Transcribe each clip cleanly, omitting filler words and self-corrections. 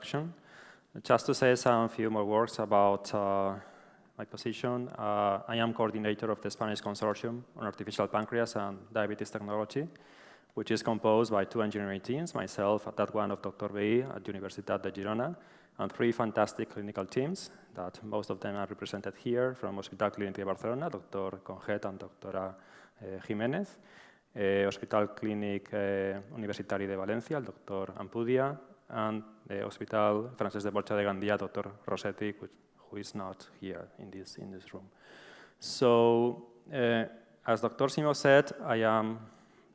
introduction. Just to say some few more words about my position. I am coordinator of the Spanish Consortium on Artificial Pancreas and Diabetes Technology, which is composed by 2 engineering teams, myself, that one of Dr. B at Universitat de Girona, and 3 fantastic clinical teams that most of them are represented here from Hospital Clínic de Barcelona, Dr. Conjet and Dr. Jiménez, Hospital Clínic Universitari de Valencia, Dr. Ampudia, and the Hospital Francesc de Borja de Gandia, Dr. Rossetti, who is not here in this room. So, as Dr. Simo said, I am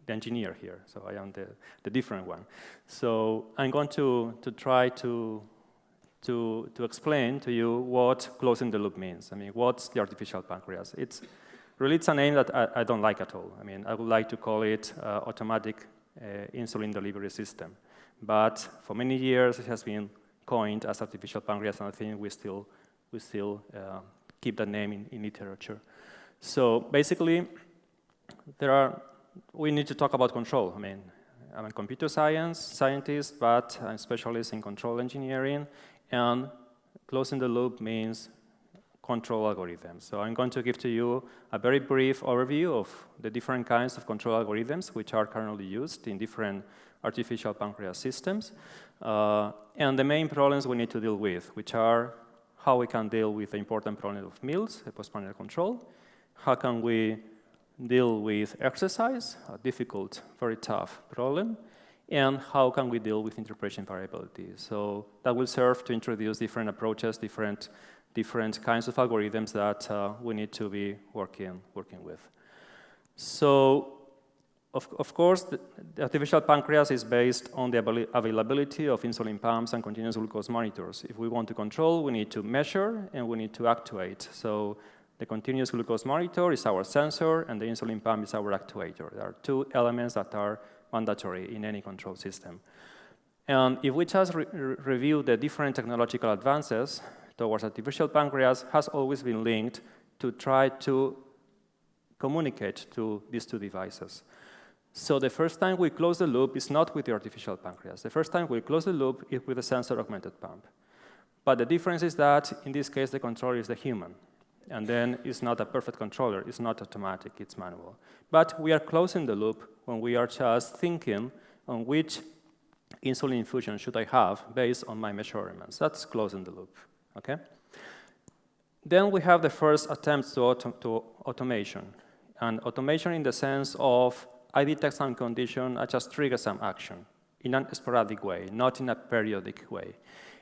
the engineer here, so I am the different one. So I'm going to try to explain to you what closing the loop means. I mean, what's the artificial pancreas? It's a name that I don't like at all. I mean, I would like to call it automatic insulin delivery system. But for many years, it has been coined as artificial pancreas, and I think we still keep that name in literature. So basically, we need to talk about control. I mean, I'm a computer scientist, but I'm a specialist in control engineering, and closing the loop means control algorithms. So I'm going to give to you a very brief overview of the different kinds of control algorithms which are currently used in different artificial pancreas systems, and the main problems we need to deal with, which are how we can deal with the important problem of meals, the postprandial control, how can we deal with exercise, a difficult, very tough problem, and how can we deal with interpretation variability. So that will serve to introduce different approaches, different kinds of algorithms that we need to be working with. So, of course, the artificial pancreas is based on the availability of insulin pumps and continuous glucose monitors. If we want to control, we need to measure and we need to actuate. So the continuous glucose monitor is our sensor and the insulin pump is our actuator. There are 2 elements that are mandatory in any control system. And if we just review the different technological advances towards artificial pancreas has always been linked to try to communicate to these 2 devices. So the first time we close the loop is not with the artificial pancreas. The first time we close the loop is with the sensor-augmented pump. But the difference is that, in this case, the controller is the human. And then it's not a perfect controller. It's not automatic. It's manual. But we are closing the loop when we are just thinking on which insulin infusion should I have based on my measurements. That's closing the loop. Okay? Then we have the first attempts to automation. And automation in the sense of I detect some condition, I just trigger some action in a sporadic way, not in a periodic way.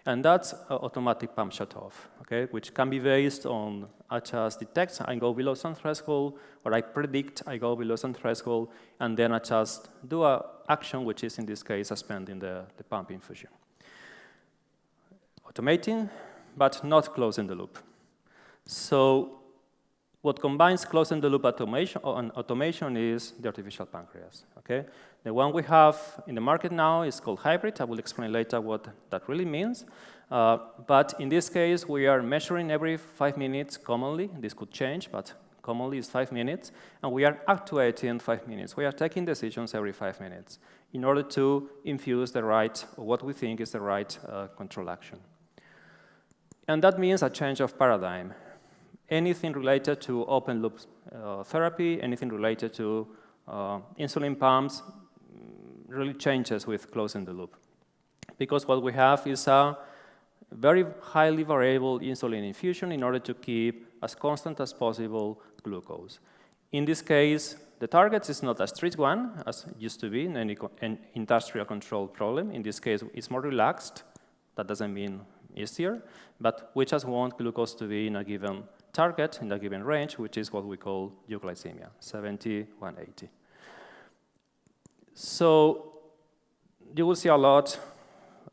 And that's automatic pump shut-off, okay, which can be based on I just detect, I go below some threshold, or I predict I go below some threshold, and then I just do an action, which is in this case suspending the pump infusion. Automating, but not closing the loop. So what combines closing the loop automation is the artificial pancreas, okay? The one we have in the market now is called hybrid. I will explain later what that really means. But in this case, we are measuring every 5 minutes commonly. This could change, but commonly it's 5 minutes. And we are actuating 5 minutes. We are taking decisions every 5 minutes in order to infuse the right, or what we think is the right control action. And that means a change of paradigm. Anything related to open loop therapy, anything related to insulin pumps really changes with closing the loop. Because what we have is a very highly variable insulin infusion in order to keep as constant as possible glucose. In this case, the target is not a strict one, as it used to be in any industrial control problem. In this case, it's more relaxed. That doesn't mean easier, but we just want glucose to be in a given target, in a given range, which is what we call euglycemia, 70, 180. So you will see a lot,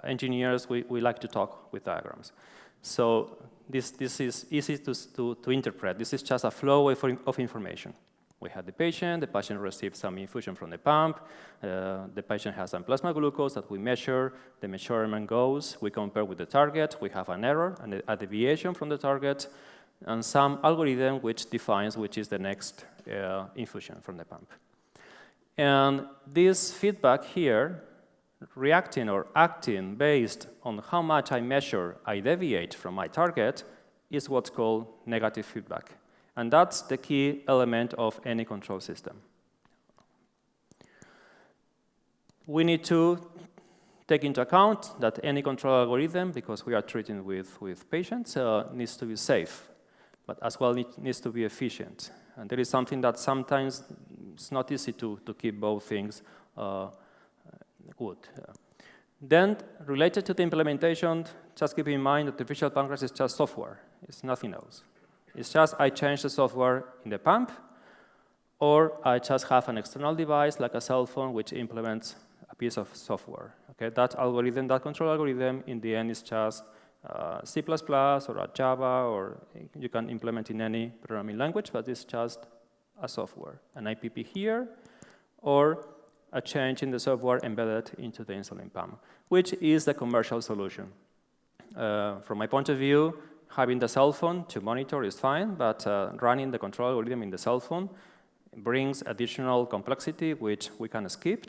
engineers, we like to talk with diagrams. So this is easy to interpret. This is just a flow of information. We had the patient received some infusion from the pump, the patient has some plasma glucose that we measure, the measurement goes, we compare with the target, we have an error, and a deviation from the target, and some algorithm which defines which is the next infusion from the pump. And this feedback here reacting or acting based on how much I measure, I deviate from my target, is what's called negative feedback. And that's the key element of any control system. We need to take into account that any control algorithm, because we are treating with patients, needs to be safe, but as well needs to be efficient. And there is something that sometimes it's not easy to keep both things good. Then, related to the implementation, just keep in mind that the artificial pancreas is just software. It's nothing else. It's just I change the software in the pump, or I just have an external device like a cell phone which implements a piece of software. Okay, that algorithm, that control algorithm, in the end is just C++ or a Java, or you can implement in any programming language, but it's just a software. An IPP here, or a change in the software embedded into the insulin pump, which is the commercial solution. From my point of view, having the cell phone to monitor is fine, but running the control algorithm in the cell phone brings additional complexity, which we can skip.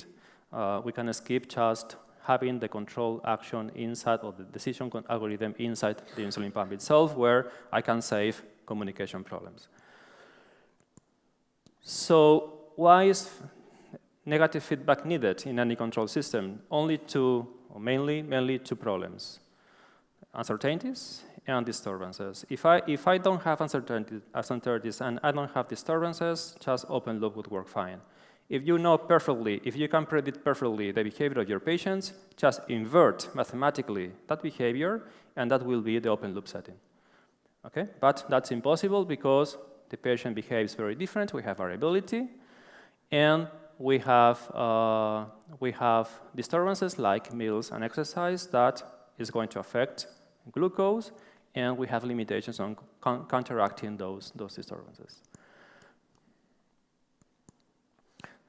We can skip just having the control action inside of the decision algorithm inside the insulin pump itself, where I can save communication problems. So why is negative feedback needed in any control system? Only two, or mainly two problems: uncertainties and disturbances. If I don't have uncertainties and I don't have disturbances, just open loop would work fine. If you know perfectly, if you can predict perfectly the behavior of your patients, just invert mathematically that behavior, and that will be the open loop setting. Okay? But that's impossible because the patient behaves very different. We have variability, and we have disturbances like meals and exercise that is going to affect glucose, and we have limitations on counteracting those disturbances.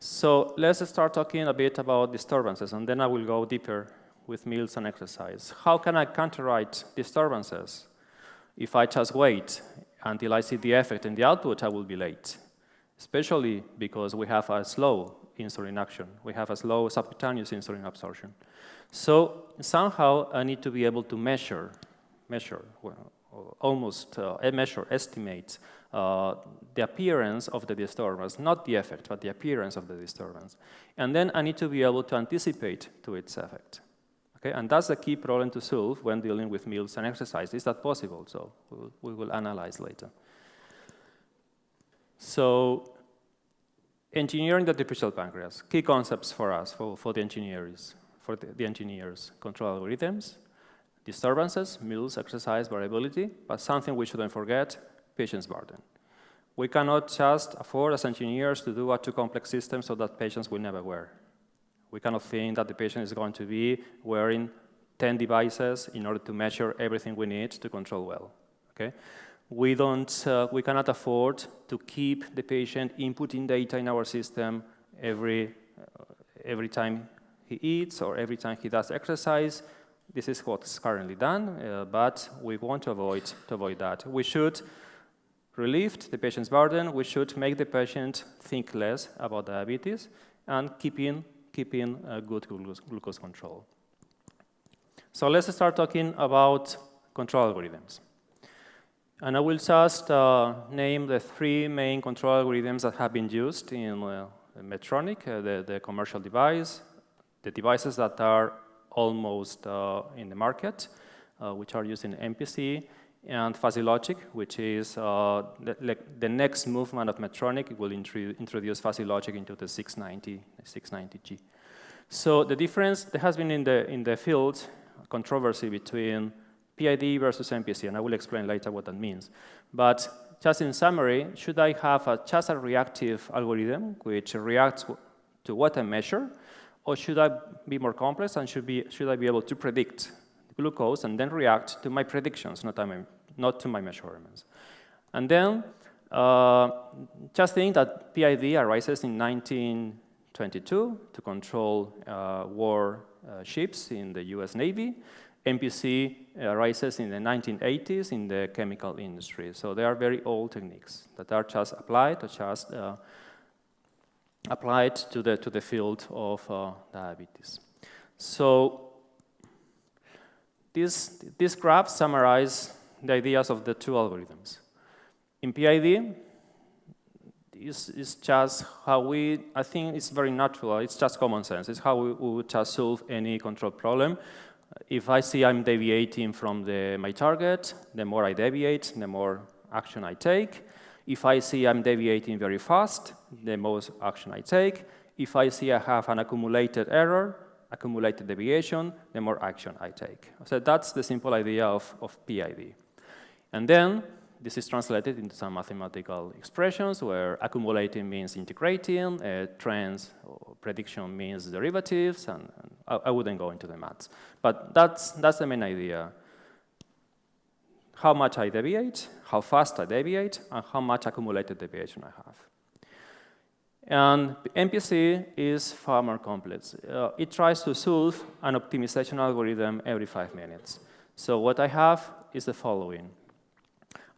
So let's start talking a bit about disturbances, and then I will go deeper with meals and exercise. How can I counteract disturbances? If I just wait until I see the effect in the output, I will be late, especially because we have a slow insulin action. We have a slow subcutaneous insulin absorption. So somehow I need to be able to estimate the appearance of the disturbance, not the effect, but the appearance of the disturbance. And then I need to be able to anticipate to its effect. Okay? And that's the key problem to solve when dealing with meals and exercise. Is that possible? So we will analyze later. So engineering the artificial pancreas, key concepts for us, for the engineers, control algorithms, disturbances, meals, exercise, variability, but something we shouldn't forget, patient's burden. We cannot just afford as engineers to do a too complex system so that patients will never wear. We cannot think that the patient is going to be wearing 10 devices in order to measure everything we need to control well. Okay? We cannot afford to keep the patient inputting data in our system every time he eats or every time he does exercise. This is what's currently done, but we want to avoid that. We should relieve the patient's burden. We should make the patient think less about diabetes and keeping good glucose control. So let's start talking about control algorithms. And I will just name the three main control algorithms that have been used in Medtronic, the commercial device, the devices that are almost in the market, which are using MPC, and fuzzy logic, which is the next movement of Medtronic. It will introduce fuzzy logic into the 690G. So the difference, there has been in the field controversy between PID versus MPC, and I will explain later what that means. But just in summary, should I have just a reactive algorithm which reacts to what I measure, or should I be more complex and should I be able to predict glucose and then react to my predictions, not to my measurements? And then just think that PID arises in 1922 to control war ships in the US Navy. MPC arises in the 1980s in the chemical industry. So they are very old techniques that are just applied to the field of diabetes. So this graph summarizes the ideas of the two algorithms. In PID, it's just how I think it's very natural, it's just common sense. It's how we would just solve any control problem. If I see I'm deviating from my target, the more I deviate, the more action I take. If I see I'm deviating very fast, the most action I take. If I see I have an accumulated error, accumulated deviation, the more action I take. So that's the simple idea of PID. And then this is translated into some mathematical expressions where accumulating means integrating, trends or prediction means derivatives, and I wouldn't go into the maths. But that's the main idea. How much I deviate, how fast I deviate, and how much accumulated deviation I have. And MPC is far more complex. It tries to solve an optimization algorithm every 5 minutes. So what I have is the following.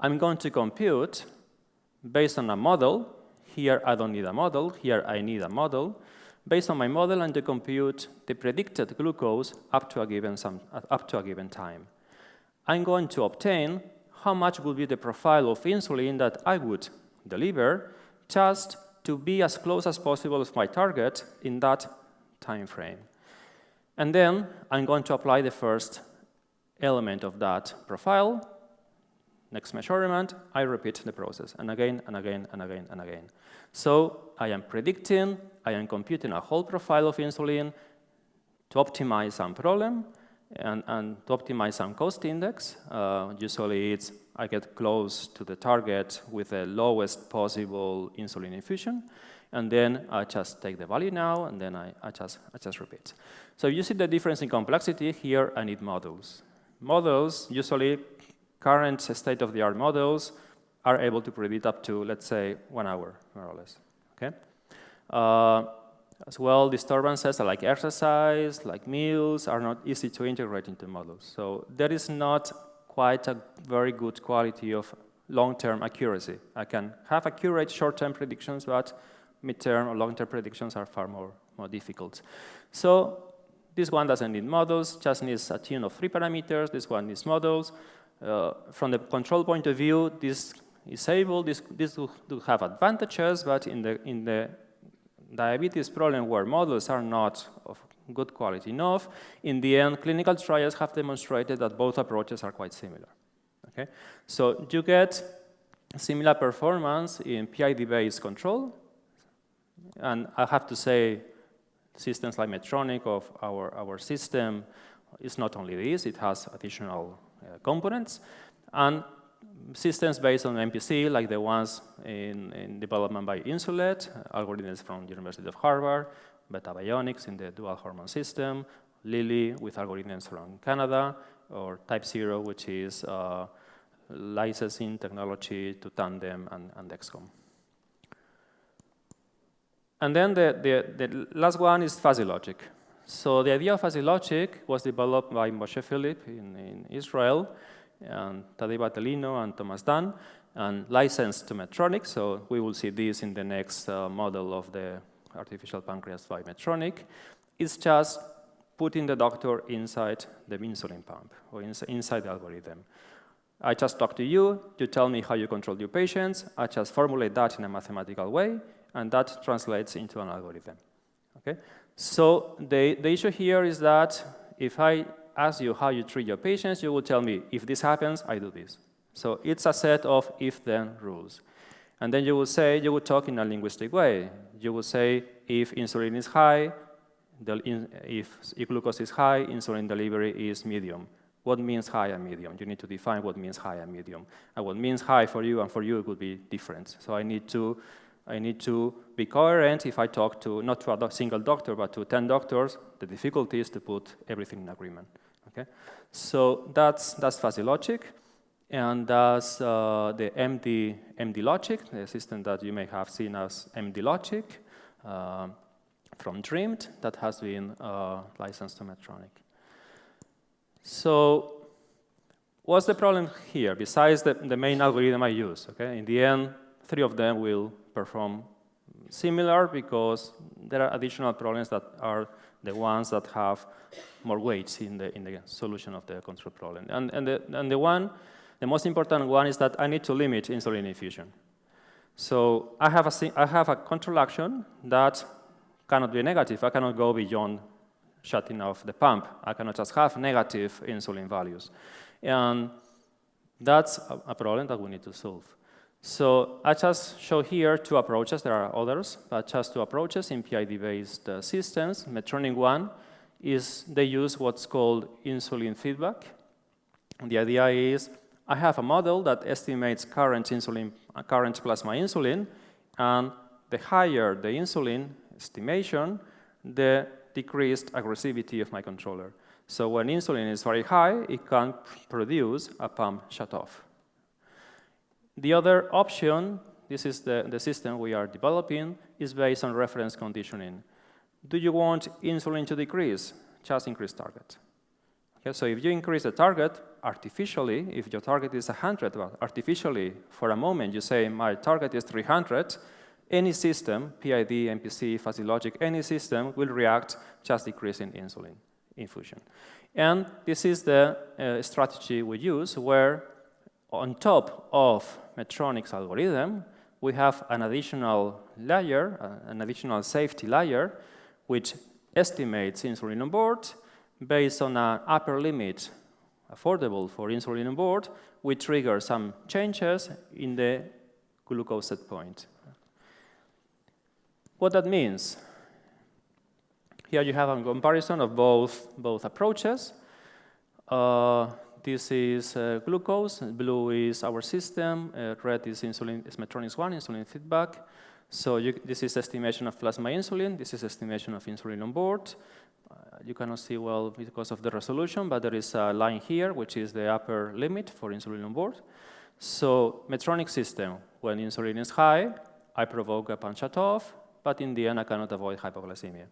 I'm going to compute based on a model. Here I don't need a model, here I need a model. Based on my model, I'm going to compute the predicted glucose up to a given time. I'm going to obtain how much would be the profile of insulin that I would deliver just to be as close as possible to my target in that time frame. And then I'm going to apply the first element of that profile. Next measurement, I repeat the process, and again, and again, and again, and again. So I am predicting, I am computing a whole profile of insulin to optimize some problem, and to optimize some cost index. Usually I get close to the target with the lowest possible insulin infusion, and then I just take the value now, and then I just repeat. So you see the difference in complexity. Here I need models. Models, usually current state-of-the-art models, are able to predict up to, let's say, 1 hour, more or less. Okay? As well, disturbances like exercise, like meals, are not easy to integrate into models. So there is not quite a very good quality of long-term accuracy. I can have accurate short-term predictions, but mid-term or long-term predictions are far more difficult. So this one doesn't need models, just needs a tune of 3 parameters. This one needs models. From the control point of view, this is able. This do have advantages, but in the diabetes problem where models are not of good quality enough, in the end, clinical trials have demonstrated that both approaches are quite similar. Okay? So you get similar performance in PID-based control, and I have to say, systems like Medtronic of our system is not only this, it has additional components, and systems based on MPC, like the ones in development by Insulet, algorithms from the University of Harvard, Beta Bionics in the dual hormone system, Lilly with algorithms from Canada, or Type 0, which is licensing technology to Tandem and Dexcom. And then the last one is fuzzy logic. So the idea of fuzzy logic was developed by Moshe Philip in Israel, and Tadej Batelino and Thomas Dunn, and licensed to Medtronic. So we will see this in the next model of the artificial pancreas by Medtronic. It's just putting the doctor inside the insulin pump, or inside the algorithm. I just talk to you, you tell me how you control your patients, I just formulate that in a mathematical way, and that translates into an algorithm. Okay? So the issue here is that if I ask you how you treat your patients, you will tell me, if this happens, I do this. So it's a set of if-then rules. And then you will talk in a linguistic way. You will say, if insulin is high, if glucose is high, insulin delivery is medium. What means high and medium? You need to define what means high and medium. And what means high for you and for you it would be different. So I need to be coherent if I talk to, not to a single doctor, but to 10 doctors. The difficulty is to put everything in agreement. Okay? So that's fuzzy logic. And that's the MD logic, the system that you may have seen as MD logic from Dreamed that has been licensed to Medtronic. So what's the problem here, besides the main algorithm I use? Okay? In the end, 3 of them will perform similar because there are additional problems that are the ones that have more weights in the solution of the control problem. And the most important one is that I need to limit insulin infusion. So I have a control action that cannot be negative. I cannot go beyond shutting off the pump. I cannot just have negative insulin values. And that's a problem that we need to solve. So I just show here two approaches. There are others, but just two approaches in PID-based systems. Medtronic one is they use what's called insulin feedback. And the idea is I have a model that estimates current plasma insulin, and the higher the insulin estimation, the decreased aggressivity of my controller. So when insulin is very high, it can produce a pump shut-off. The other option, this is the system we are developing, is based on reference conditioning. Do you want insulin to decrease? Just increase target. Okay, so if you increase the target artificially, if your target is 100, but artificially, for a moment, you say, my target is 300, any system, PID, MPC, fuzzy logic, any system will react just decreasing insulin infusion. And this is the strategy we use, where on top of Medtronic's algorithm, we have an additional layer, an additional safety layer, which estimates insulin on board based on an upper limit affordable for insulin on board. We trigger some changes in the glucose set point. What that means? Here you have a comparison of both approaches. This is glucose, blue is our system, red is insulin, is Medtronic's one, insulin feedback. So this is estimation of plasma insulin, this is estimation of insulin on board. You cannot see well because of the resolution, but there is a line here, which is the upper limit for insulin on board. So Medtronic system, when insulin is high, I provoke a pump shut-off, but in the end, I cannot avoid hypoglycemia.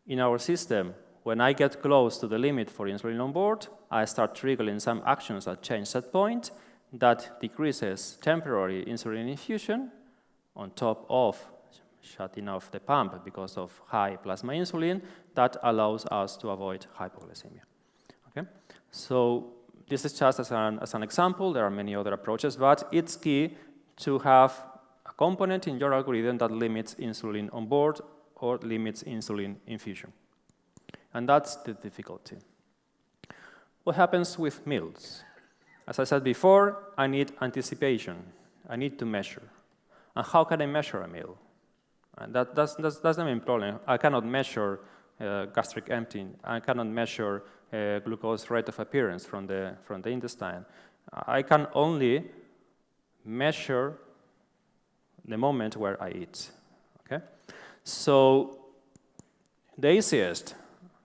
In our system, when I get close to the limit for insulin on board, I start triggering some actions that change set point that decreases temporary insulin infusion on top of shutting off the pump because of high plasma insulin that allows us to avoid hypoglycemia. Okay? So this is just as an example. There are many other approaches, but it's key to have a component in your algorithm that limits insulin on board or limits insulin infusion. And that's the difficulty. What happens with meals? As I said before, I need anticipation. I need to measure. And how can I measure a meal? And that's the main problem. I cannot measure gastric emptying. I cannot measure glucose rate of appearance from the intestine. I can only measure the moment where I eat. Okay? So the easiest,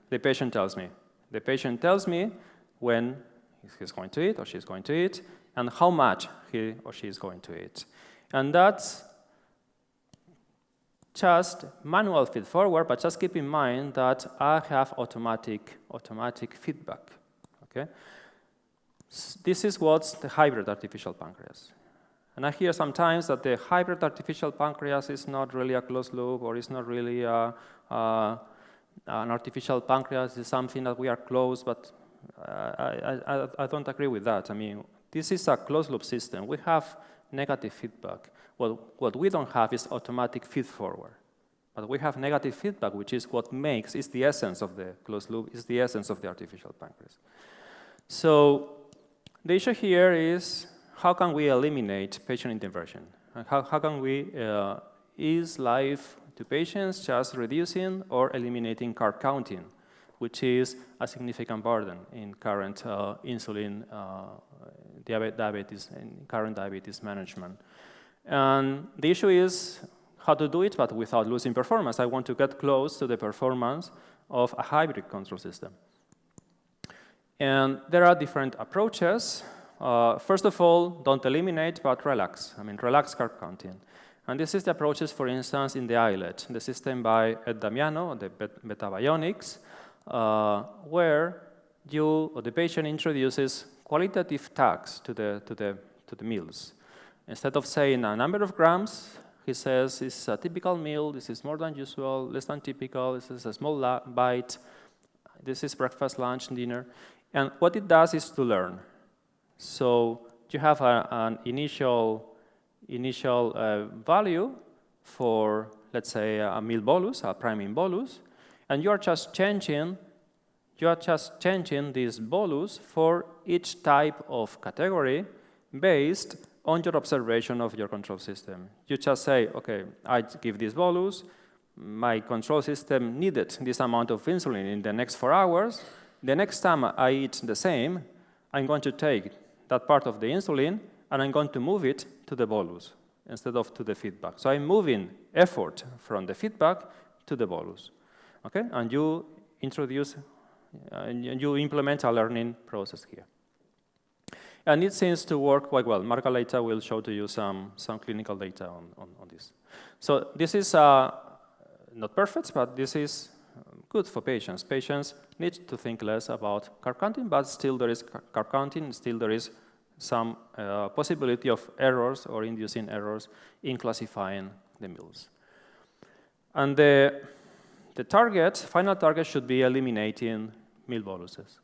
the patient tells me. The patient tells me when he's going to eat or she's going to eat and how much he or she is going to eat. And that's just manual feed forward, but just keep in mind that I have automatic feedback. Okay? This is what's the hybrid artificial pancreas. And I hear sometimes that the hybrid artificial pancreas is not really a closed loop or is not really an artificial pancreas is something that we are closed, but I don't agree with that. I mean, this is a closed loop system. We have negative feedback. What we don't have is automatic feed forward. But we have negative feedback, which is what is the essence of the closed loop, is the essence of the artificial pancreas. So the issue here is how can we eliminate patient intervention? How can we ease life to patients just reducing or eliminating carb counting, which is a significant burden in current current diabetes management. And the issue is how to do it, but without losing performance. I want to get close to the performance of a hybrid control system. And there are different approaches. First of all, don't eliminate, but relax. I mean, relax carb counting. And this is the approaches, for instance, in the islet, the system by Ed Damiano, the Betabionics, where the patient introduces qualitative tags to the meals. Instead of saying a number of grams, he says it's a typical meal, this is more than usual, less than typical, this is a small bite, this is breakfast, lunch, dinner. And what it does is to learn. So you have an initial value for, let's say, a meal bolus, a priming bolus, and you are just changing this bolus for each type of category based on your observation of your control system. You just say, okay, I give this bolus, my control system needed this amount of insulin in the next 4 hours. The next time I eat the same, I'm going to take that part of the insulin and I'm going to move it to the bolus instead of to the feedback. So I'm moving effort from the feedback to the bolus. Okay? And you introduce, you implement a learning process here. And it seems to work quite well. Marco later will show to you some clinical data on this. So this is not perfect, but this is good for patients. Patients need to think less about carb counting, but still there is carb counting, still there is some possibility of errors or inducing errors in classifying the meals. And the final target should be eliminating meal boluses.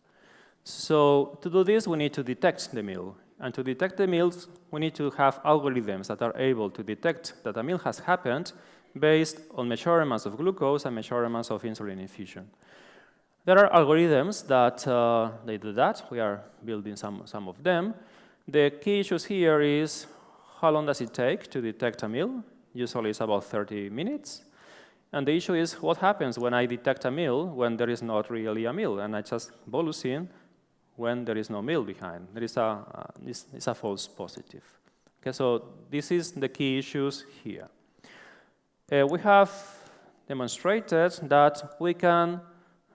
So to do this, we need to detect the meal. And to detect the meals, we need to have algorithms that are able to detect that a meal has happened based on measurements of glucose and measurements of insulin infusion. There are algorithms that they do that. We are building some of them. The key issues here is how long does it take to detect a meal? Usually it's about 30 minutes. And the issue is what happens when I detect a meal when there is not really a meal and I just bolus in when there is no meal behind. There is it's a false positive. Okay, so this is the key issues here. We have demonstrated that we can,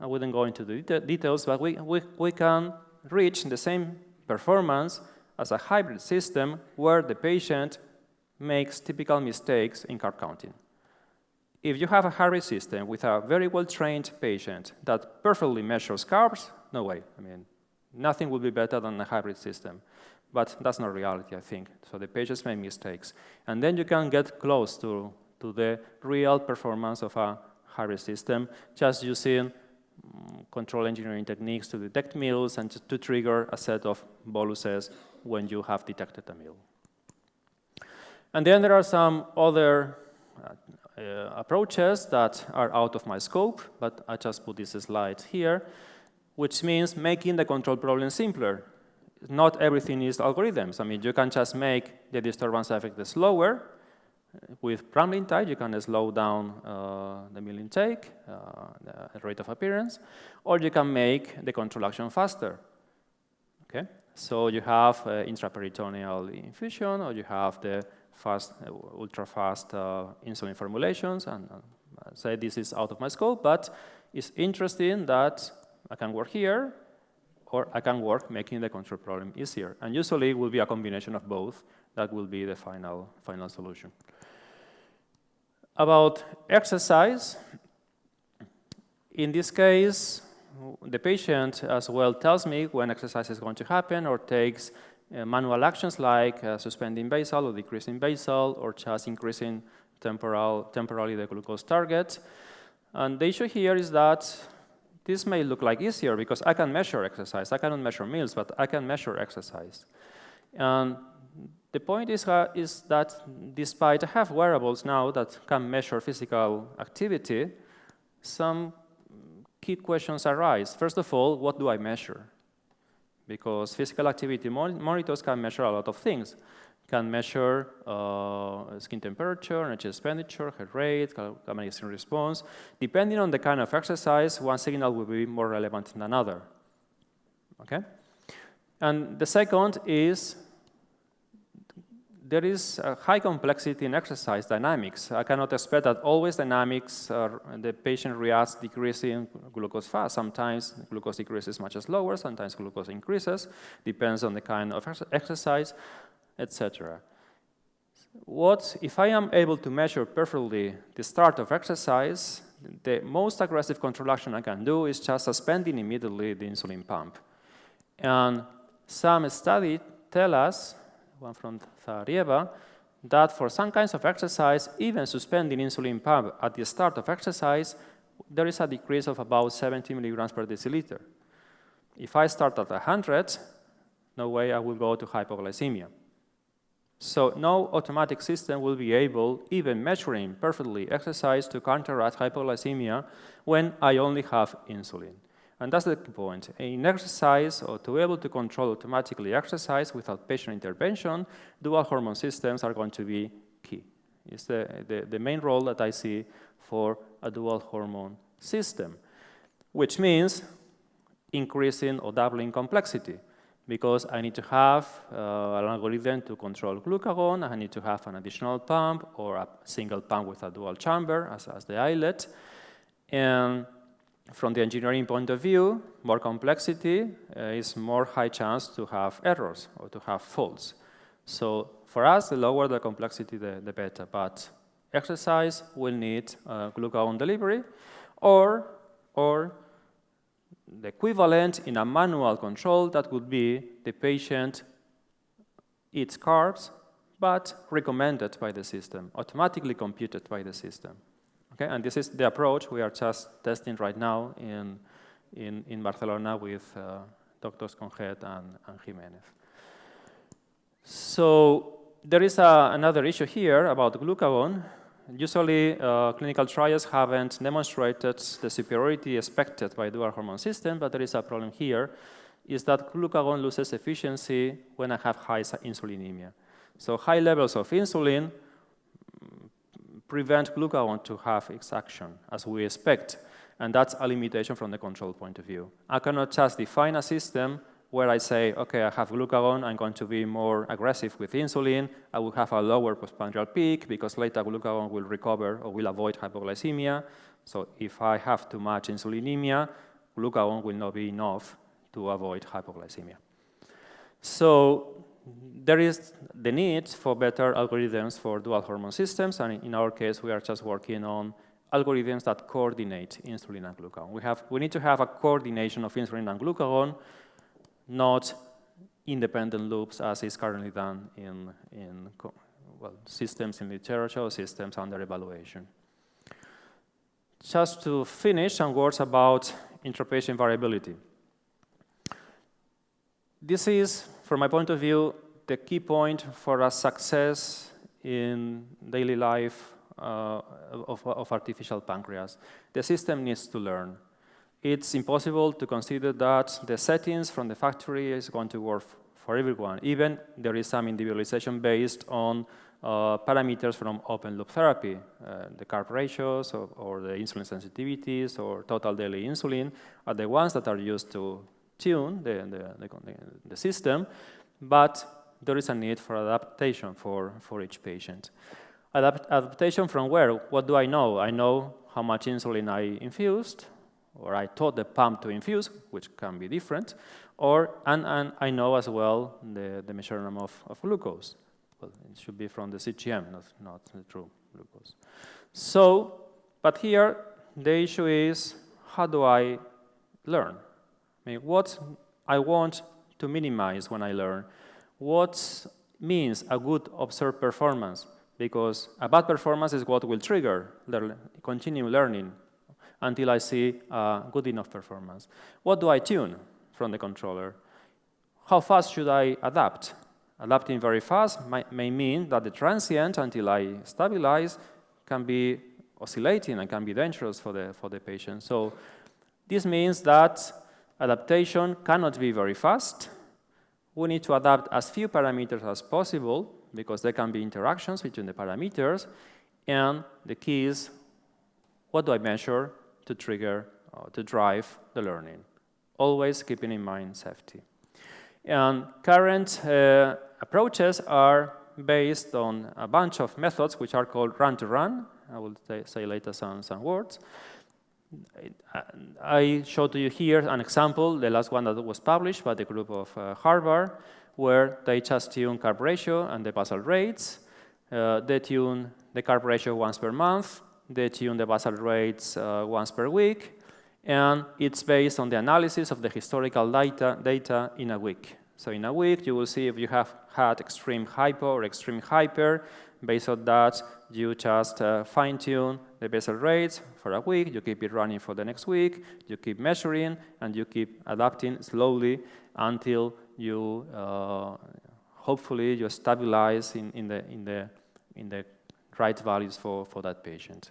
I wouldn't go into the details, but we can reach the same performance as a hybrid system where the patient makes typical mistakes in carb counting. If you have a hybrid system with a very well-trained patient that perfectly measures carbs, no way. I mean, nothing would be better than a hybrid system. But that's not reality, I think. So the patients make mistakes. And then you can get close to the real performance of a hybrid system just using control engineering techniques to detect meals and to trigger a set of boluses when you have detected a meal. And then there are some other approaches that are out of my scope, but I just put this slide here, which means making the control problem simpler. Not everything is algorithms. I mean, you can just make the disturbance effect slower. With pramlintide, you can slow down the meal intake, the rate of appearance, or you can make the control action faster. Okay? So you have intraperitoneal infusion, or you have the fast, ultra-fast insulin formulations, and say this is out of my scope, but it's interesting that I can work here, or I can work making the control problem easier. And usually it will be a combination of both. That will be the final solution. About exercise, in this case, the patient as well tells me when exercise is going to happen or takes manual actions like suspending basal or decreasing basal or just increasing temporally the glucose target. And the issue here is that this may look like easier because I can measure exercise. I cannot measure meals, but I can measure exercise. And the point is that despite I have wearables now that can measure physical activity, some key questions arise. First of all, what do I measure? Because physical activity monitors can measure a lot of things. Can measure skin temperature, energy expenditure, heart rate, galvanic response. Depending on the kind of exercise, one signal will be more relevant than another. Okay? And the second is there is a high complexity in exercise dynamics. I cannot expect that always dynamics, the patient reacts decreasing glucose fast. Sometimes glucose decreases much slower, sometimes glucose increases, depends on the kind of exercise, etc. What if I am able to measure perfectly the start of exercise, the most aggressive control action I can do is just suspending immediately the insulin pump. And some studies tell us, one from Zarieva, that for some kinds of exercise, even suspending insulin pump at the start of exercise, there is a decrease of about 70 milligrams per deciliter. If I start at 100, no way I will go to hypoglycemia. So no automatic system will be able, even measuring perfectly exercise, to counteract hypoglycemia when I only have insulin. And that's the point. In exercise, or to be able to control automatically exercise without patient intervention, dual hormone systems are going to be key. It's the main role that I see for a dual hormone system, which means increasing or doubling complexity, because I need to have an algorithm to control glucagon, I need to have an additional pump or a single pump with a dual chamber as the islet. And from the engineering point of view, more complexity is more high chance to have errors or to have faults. So for us, the lower the complexity, the better. But exercise will need glucagon delivery or the equivalent in a manual control that would be the patient eats carbs, but recommended by the system, automatically computed by the system. Okay, and this is the approach we are just testing right now in Barcelona with Drs. Conjet and Jimenez. So there is another issue here about glucagon. Usually, clinical trials haven't demonstrated the superiority expected by dual hormone system, but there is a problem here, is that glucagon loses efficiency when I have high insulinemia. So high levels of insulin prevent glucagon to have its action, as we expect, and that's a limitation from the control point of view. I cannot just define a system where I say, okay, I have glucagon, I'm going to be more aggressive with insulin, I will have a lower postprandial peak because later glucagon will recover or will avoid hypoglycemia. So if I have too much insulinemia, glucagon will not be enough to avoid hypoglycemia. So there is the need for better algorithms for dual hormone systems, and in our case, we are just working on algorithms that coordinate insulin and glucagon. We need to have a coordination of insulin and glucagon, not independent loops as is currently done in systems in literature or systems under evaluation. Just to finish, some words about intrapatient variability. This is, from my point of view, the key point for a success in daily life of artificial pancreas. The system needs to learn. It's impossible to consider that the settings from the factory is going to work for everyone. Even there is some individualization based on parameters from open loop therapy, the carb ratios or the insulin sensitivities or total daily insulin are the ones that are used to tune the system, but there is a need for adaptation for each patient. Adaptation from where? What do I know? I know how much insulin I infused, or I taught the pump to infuse, which can be different, and I know as well the measurement of glucose. Well, it should be from the CGM, not the true glucose. So, but here the issue is, how do I learn? I mean, what I want to minimize when I learn? What means a good observed performance? Because a bad performance is what will trigger continue learning until I see a good enough performance. What do I tune from the controller? How fast should I adapt? Adapting very fast may mean that the transient until I stabilize can be oscillating and can be dangerous for the patient. So this means that adaptation cannot be very fast. We need to adapt as few parameters as possible because there can be interactions between the parameters. And the key is, what do I measure to trigger, to drive the learning? Always keeping in mind safety. And current approaches are based on a bunch of methods which are called run-to-run. I will say later some words. I showed you here an example, the last one that was published by the group of Harvard, where they just tune carb ratio and the basal rates. They tune the carb ratio once per month. They tune the basal rates once per week. And it's based on the analysis of the historical data in a week. So in a week, you will see if you have had extreme hypo or extreme hyper. Based on that, you just fine-tune the basal rates for a week. You keep it running for the next week. You keep measuring, and you keep adapting slowly until you, hopefully, you stabilize in the right values for that patient.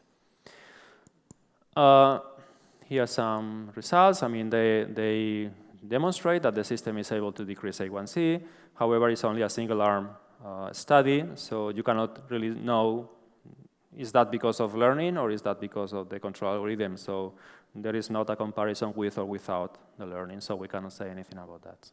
Here are some results. I mean, they demonstrate that the system is able to decrease A1C. However, it's only a single-arm study, so you cannot really know, is that because of learning or is that because of the control algorithm? So there is not a comparison with or without the learning, so we cannot say anything about that.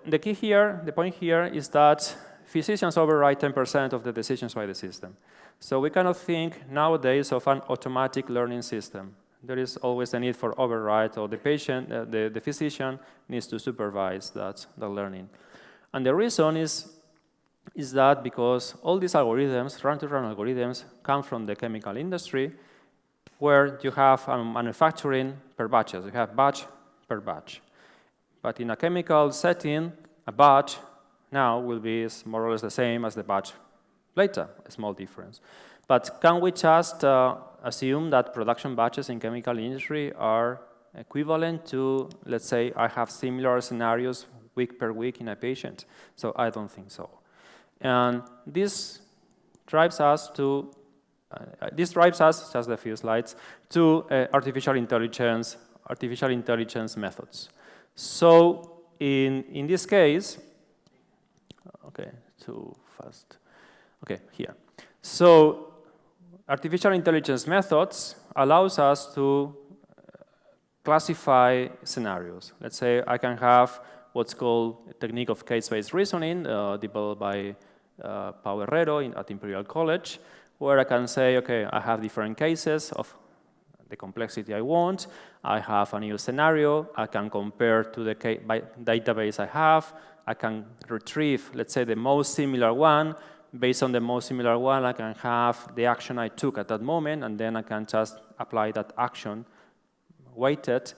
The key here, the point here is that physicians override 10% of the decisions by the system. So we cannot think nowadays of an automatic learning system. There is always a need for override, or the patient, the physician needs to supervise the learning. And the reason is that because all these algorithms, run-to-run algorithms, come from the chemical industry, where you have manufacturing per batches. You have batch per batch. But in a chemical setting, a batch now will be more or less the same as the batch later, a small difference. But can we just assume that production batches in chemical industry are equivalent to, let's say, I have similar scenarios week per week in a patient? So I don't think so. And this drives us to, just a few slides, to artificial intelligence methods. So in this case, okay, too fast. Okay, here. So artificial intelligence methods allows us to classify scenarios. Let's say I can have what's called a technique of case-based reasoning developed by Pau Herrero at Imperial College, where I can say, okay, I have different cases of the complexity I want. I have a new scenario. I can compare to the database I have. I can retrieve, let's say, the most similar one. Based on the most similar one, I can have the action I took at that moment, and then I can just apply that action weighted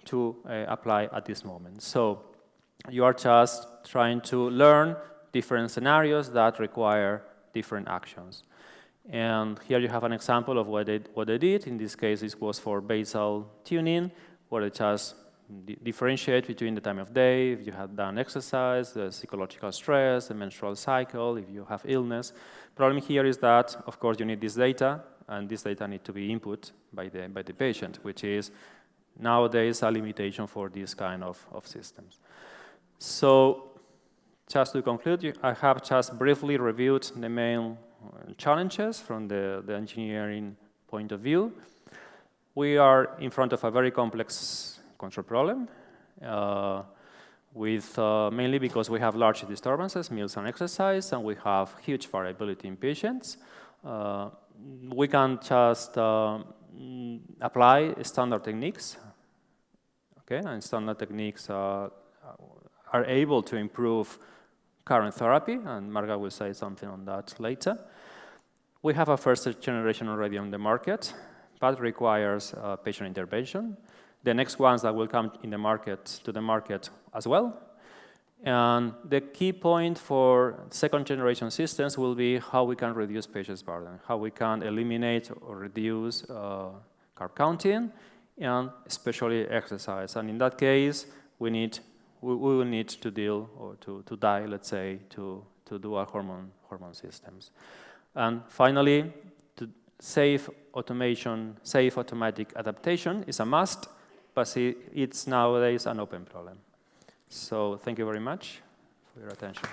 to apply at this moment. So you are just trying to learn different scenarios that require different actions. And here you have an example of what they did. In this case, it was for basal tuning, where they just differentiate between the time of day, if you have done exercise, the psychological stress, the menstrual cycle, if you have illness. Problem here is that, of course, you need this data, and this data need to be input by the patient, which is nowadays a limitation for this kind of systems. So just to conclude, I have just briefly reviewed the main challenges from the engineering point of view. We are in front of a very complex control problem, mainly because we have large disturbances, meals and exercise, and we have huge variability in patients. We can just apply standard techniques, okay? And standard techniques are able to improve current therapy, and Marga will say something on that later. We have a first generation already on the market, but requires patient intervention. The next ones that will come to the market as well. And the key point for second generation systems will be how we can reduce patients' burden, how we can eliminate or reduce carb counting, and especially exercise. And in that case, we will need to deal or to die, let's say, to do our hormone systems. And finally, safe automatic adaptation is a must, but it's nowadays an open problem. So thank you very much for your attention.